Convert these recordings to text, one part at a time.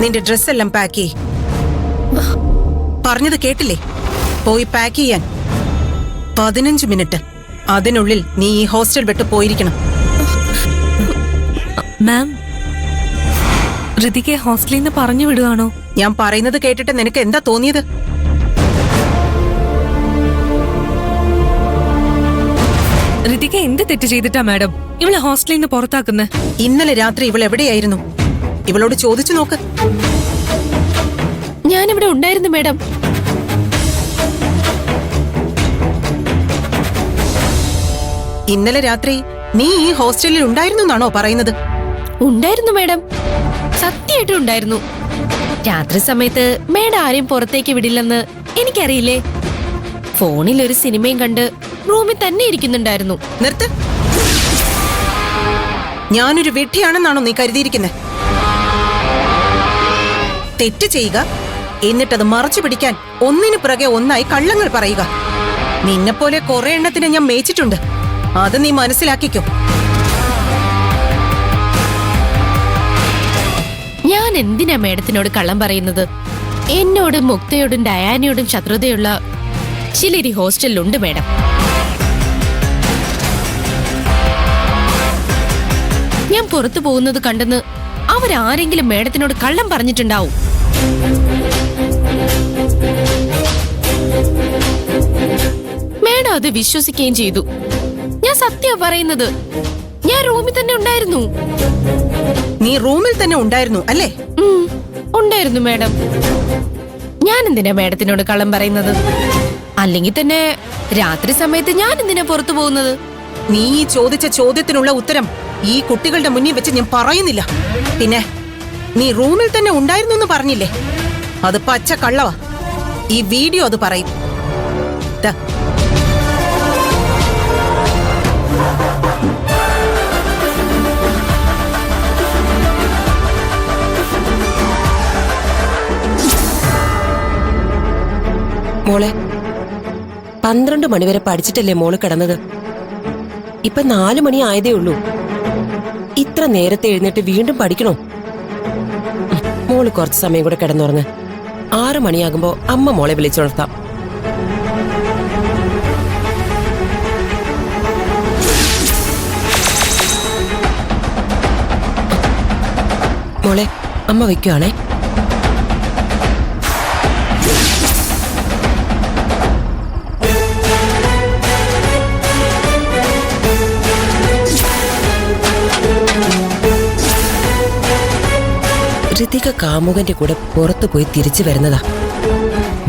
നിന്റെ ഡ്രസ്സെല്ലാം പാക്ക് ചെയ്. പറഞ്ഞത് കേട്ടില്ലേ? പോയി പാക്ക് ചെയ്യാൻ. 15 മിനിറ്റ് അതിനുള്ളിൽ നീ ഈ ഹോസ്റ്റൽ വിട്ട് പോയിരിക്കണം. മാം, ഋതികയെ ഹോസ്റ്റലിൽ നിന്ന് പറഞ്ഞു വിടുവാണോ? ഞാൻ പറയുന്നത് കേട്ടിട്ട് നിനക്ക് എന്താ തോന്നിയത്? ഋതിക എന്ത് തെറ്റ് ചെയ്തിട്ടാ മാഡം ഇവളെ ഹോസ്റ്റലിൽ നിന്ന് പുറത്താക്കുന്നത്? ഇന്നലെ രാത്രി ഇവൾ എവിടെയായിരുന്നു? ഇവളോട് ചോദിച്ചു നോക്ക്. ഞാനിവിടെ ഉണ്ടായിരുന്നു മാഡം. ഇന്നലെ രാത്രി നീ ഈ ഹോസ്റ്റലിൽ ഉണ്ടായിരുന്നു എന്നാണോ പറയുന്നത്? ഉണ്ടായിരുന്നു മാഡം, സത്യമായിട്ടും ഉണ്ടായിരുന്നു. രാത്രി സമയത്ത് മാഡം ആരെയും പുറത്തേക്ക് വിടില്ലെന്ന് എനിക്കറിയില്ലേ. ഫോണിൽ ഒരു സിനിമയും കണ്ട് റൂമിൽ തന്നെ ഇരിക്കുന്നുണ്ടായിരുന്നു. നിർത്ത്. ഞാനൊരു വിഡ്ഢിയാണെന്നാണോ നീ കരുതിയിരിക്കുന്നത്? തെറ്റ് ചെയ്യുക, എന്നിട്ടത് മറച്ചു പിടിക്കാൻ ഒന്നിനു പിറകെ ഒന്നായി കള്ളങ്ങൾ പറയുക. നിന്നെപ്പോലെ കുറെ എണ്ണത്തിനെ ഞാൻ മേച്ചിട്ടുണ്ട്. അത് നീ മനസ്സിലാക്കിക്കോ. ഞാൻ എന്തിനാ മേഡത്തിനോട് കള്ളം പറയുന്നത്? എന്നോടും മുക്തയോടും ഡയാനയോടും ശത്രുതയുള്ള ചിലരി ഹോസ്റ്റലിലുണ്ട് മേഡം. ഞാൻ പുറത്തു പോകുന്നത് കണ്ടെന്ന് അവരാരെങ്കിലും മേഡത്തിനോട് കള്ളം പറഞ്ഞിട്ടുണ്ടാവും. മേഡം അത് വിശ്വസിക്കുകയും ചെയ്തു. ഞാൻ സത്യം പറയുന്നത്. ഞാൻ റൂമിൽ തന്നെ ഉണ്ടായിരുന്നു. നീ റൂമിൽ തന്നെ ഉണ്ടായിരുന്നു അല്ലേ? ഉണ്ടായിരുന്നു മേഡം. ഞാൻ എന്തിനാ മേഡത്തിനോട് കള്ളം പറയുന്നത്? അല്ലെങ്കിൽ തന്നെ രാത്രി സമയത്ത് ഞാൻ എന്തിനാ പുറത്തു പോകുന്നത്? നീ ഈ ചോദിച്ച ചോദ്യത്തിനുള്ള ഉത്തരം ഈ കുട്ടികളുടെ മുന്നിൽ വെച്ച് ഞാൻ പറയുന്നില്ല. പിന്നെ നീ റൂമിൽ തന്നെ ഉണ്ടായിരുന്നു എന്ന് പറഞ്ഞില്ലേ? അത് പച്ച കള്ളവാ. ഈ വീഡിയോ അത് പറയും. ദാ. മോളെ, 12 മണിവരെ പഠിച്ചിട്ടല്ലേ മോള് കിടന്നത്? ഇപ്പൊ 4 മണി ആയതേ ഉള്ളൂ. ഇത്ര നേരത്തെ എഴുന്നേറ്റ് വീണ്ടും പഠിക്കണോ? മോള് കുറച്ച് സമയം കൂടെ കിടന്നുറങ്ങ്. 6 മണിയാകുമ്പോ അമ്മ മോളെ വിളിച്ചുണർത്താം. മോളെ, അമ്മ വയ്ക്കുവാണേ. ഋതിക കാമുകന്റെ കൂടെ പുറത്തു പോയി തിരിച്ചു വരുന്നതാ.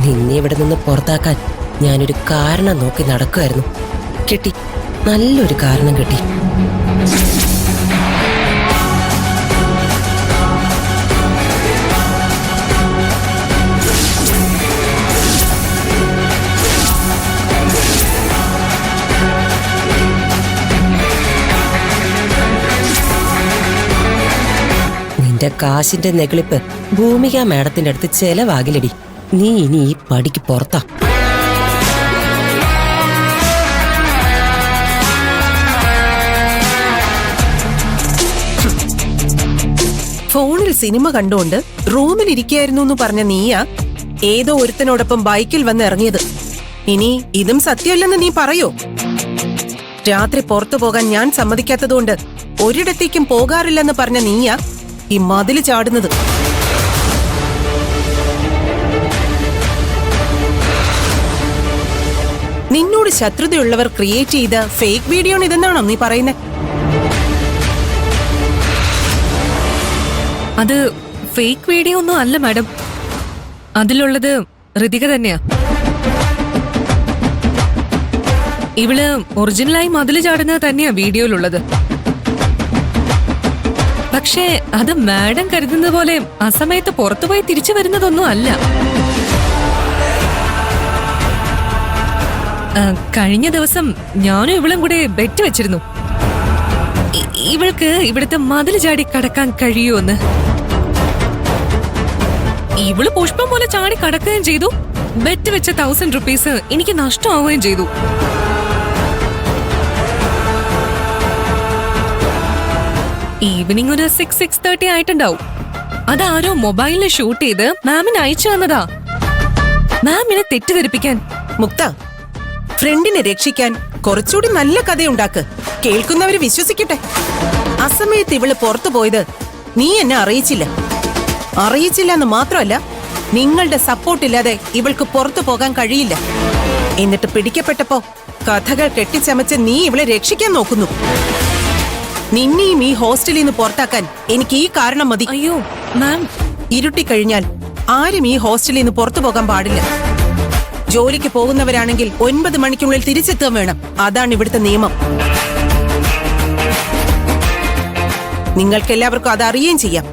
നിന്നെ ഇവിടെ നിന്ന് പുറത്താക്കാൻ ഞാനൊരു കാരണം നോക്കി നടക്കുമായിരുന്നു. കിട്ടി, നല്ലൊരു കാരണം കിട്ടി. നിന്റെ കാശിന്റെ നെകളിപ്പ് ഭൂമിക മാഡത്തിന്റെ അടുത്ത് ചെലവാകിലടി. നീ ഇനി ഈ പടിക്ക് പുറത്താ. ഫോണിൽ സിനിമ കണ്ടുകൊണ്ട് റൂമിൽ ഇരിക്കായിരുന്നു എന്ന് പറഞ്ഞ നീയാ ഏതോ ഒരുത്തനോടൊപ്പം ബൈക്കിൽ വന്ന് ഇറങ്ങിയത്. ഇനി ഇതും സത്യമല്ലെന്ന് നീ പറയോ? രാത്രി പുറത്തു പോകാൻ ഞാൻ സമ്മതിക്കാത്തതുകൊണ്ട് ഒരിടത്തേക്കും പോകാറില്ലെന്ന് പറഞ്ഞ നീയാ ഈ മതില് ചാടുന്നത്. നിന്നോട് ശത്രുതയുള്ളവർ ക്രിയേറ്റ് ചെയ്ത ഫേക്ക് വീഡിയോ ഇതെന്നാണോ നീ പറയുന്നത്? അത് ഫേക്ക് വീഡിയോ ഒന്നും അല്ല മാഡം. അതിലുള്ളത് ഋതിക തന്നെയാ. ഇവള് ഒറിജിനലായി മതില് ചാടുന്നത് തന്നെയാ വീഡിയോയിലുള്ളത്. പക്ഷേ അത് മാഡം കരുതുന്നത് പോലെ അസമയത്ത് പുറത്തുപോയി തിരിച്ചു വരുന്നതൊന്നും അല്ല. കഴിഞ്ഞ ദിവസം ഞാനും ഇവളും കൂടെ ബെറ്റ് വെച്ചിരുന്നു, ഇവൾക്ക് ഇവിടുത്തെ മതില് ചാടി കടക്കാൻ കഴിയുമെന്ന്. ഇവള് പുഷ്പം പോലെ ചാടി കടക്കുകയും ചെയ്തു. ബെറ്റ് വെച്ച 1000 rupees എനിക്ക് നഷ്ടമാവുകയും ചെയ്തു. ഈവനിങ് ഒരു 6-6:30 ആയിട്ടുണ്ടാവും. അതാരോ മൊബൈലിൽ ഷൂട്ട് ചെയ്ത് മാമിന് അയച്ചു തന്നതാ. മാമിനെ തെറ്റിദ്ധരിപ്പിക്കാൻ. മുക്ത, ഫ്രണ്ടിനെ രക്ഷിക്കാൻ കുറച്ചുകൂടി നല്ല കഥയുണ്ടാക്ക്, കേൾക്കുന്നവര് വിശ്വസിക്കട്ടെ. അസമയത്ത് ഇവള് പുറത്തു പോയത് നീ എന്നെ അറിയിച്ചില്ല. അറിയിച്ചില്ല എന്ന് മാത്രമല്ല, നിങ്ങളുടെ സപ്പോർട്ടില്ലാതെ ഇവൾക്ക് പുറത്തു പോകാൻ കഴിയില്ല. എന്നിട്ട് പിടിക്കപ്പെട്ടപ്പോ കഥകൾ കെട്ടിച്ചമച്ച് നീ ഇവളെ രക്ഷിക്കാൻ നോക്കുന്നു. നിന്നെയും ഈ ഹോസ്റ്റലിൽ നിന്ന് പുറത്താക്കാൻ എനിക്ക് ഈ കാരണം മതി. അയ്യോ മാം, ഇരുട്ടിക്കഴിഞ്ഞാൽ ആരും ഈ ഹോസ്റ്റലിൽ നിന്ന് പുറത്തു പോകാൻ പാടില്ല. ജോലിക്ക് പോകുന്നവരാണെങ്കിൽ 9 മണിക്കുള്ളിൽ തിരിച്ചെത്താൻ വേണം. അതാണ് ഇവിടുത്തെ നിയമം. നിങ്ങൾക്കെല്ലാവർക്കും അത് അറിയുകയും ചെയ്യാം.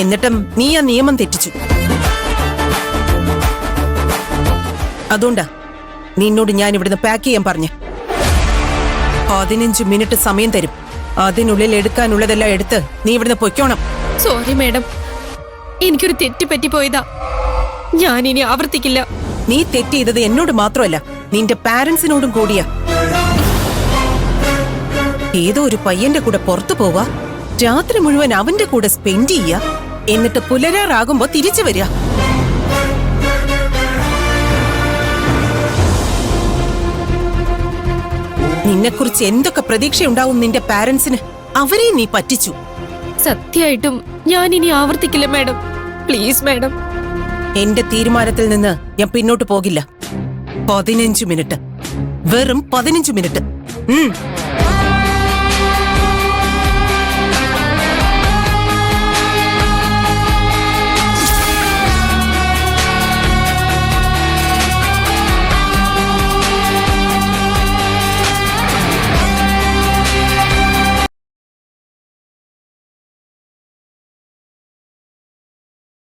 എന്നിട്ടും നീ ആ നിയമം തെറ്റിച്ചു. അതുകൊണ്ടാ നിന്നോട് ഞാൻ ഇവിടുന്ന് പാക്ക് ചെയ്യാൻ പറഞ്ഞു. 15 മിനിറ്റ് സമയം തരും. അതിനുള്ളിൽ എടുക്കാനുള്ളതെല്ലാം എടുത്ത് നീ ഇവിടുന്ന് പൊയ്ക്കോണം. സോറി മാഡം, എനിക്കൊരു തെറ്റ് പറ്റിപ്പോയതാ. ഞാനിനി ആവർത്തിക്കില്ല. നീ തെറ്റ് ചെയ്തത് എന്നോട് മാത്രമല്ല, നിന്റെ പാരന്റ്സിനോടും കൂടിയാ. ഏതോ ഒരു പയ്യന്റെ കൂടെ പുറത്തു പോവാ, രാത്രി മുഴുവൻ അവന്റെ കൂടെ സ്പെൻഡ് ചെയ്യാ, എന്നിട്ട് പുലരാറാകുമ്പോ തിരിച്ചു വരിക. നിന്നെക്കുറിച്ച് എന്തൊക്കെ പ്രതീക്ഷയുണ്ടാവും നിന്റെ പാരന്റ്സിന്? അവരെയും നീ പറ്റിച്ചു. സത്യമായിട്ടും ഞാനിനി ആവർത്തിക്കില്ല മാഡം. Please madam. എന്റെ തീരുമാനത്തിൽ നിന്ന് ഞാൻ പിന്നോട്ട് പോകില്ല. 15 മിനിറ്റ്, വെറും 15 മിനിറ്റ്.